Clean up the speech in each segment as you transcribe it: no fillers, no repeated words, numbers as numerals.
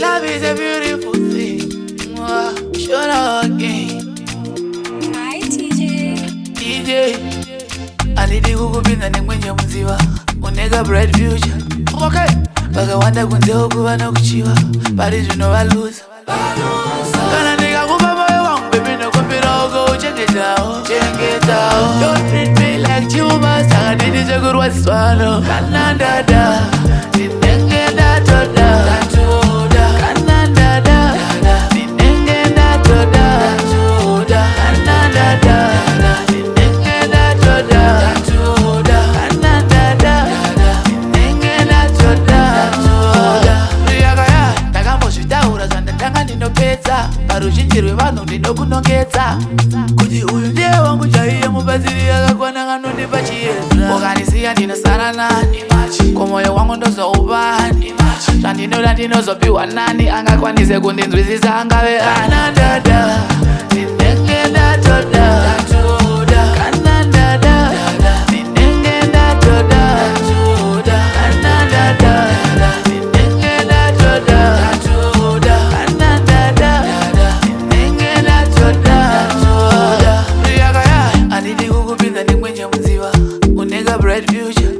Love is a beautiful thing. Show now again. Hi TJ. DJ alidi kukupinda nemwenye mziwa unega bright future. Okay. Baka wanda kunzeo kuwa na kuchiwa but you know I lose. Kana nigga kupa moyo wangu baby no kumpira ugo check it out. Don't treat me like chuma saka nini chagurwa swallow. Kana dada ninenge da toda kana dada ninenge da toda kana dada ninenge da toda kana dada ninenge da toda riyakaya ndakamboshitaura zvandandanga ndinopedza paruzhinji rwevanhu ndinokunongedza kuti uyu ndiye wangu chaiye mubatsiri yakakwana kanondipa chiedza ukanisiya ndinosara nani komoyo wangu ndozoupani zvandinoda ndinozopiwa nani angakwanise kundinzwisisa angave ana dada ndinenge ndatoda kana dada ndinenge ndatoda kana dada ndinenge ndatoda kana dada ndinenge ndatoda riyakaya andidi kukupinda ndimwenye mudziva unega bright future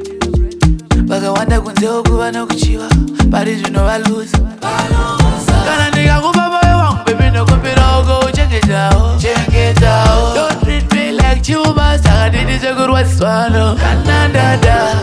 vakawanda kunzeo kuva nokuchiva pari zvino valuza kana ndikakupa moyo wangu bebi nokumbira uko uchengetawo don't treat me like chuma saka ndini chekurwadziswano kana dada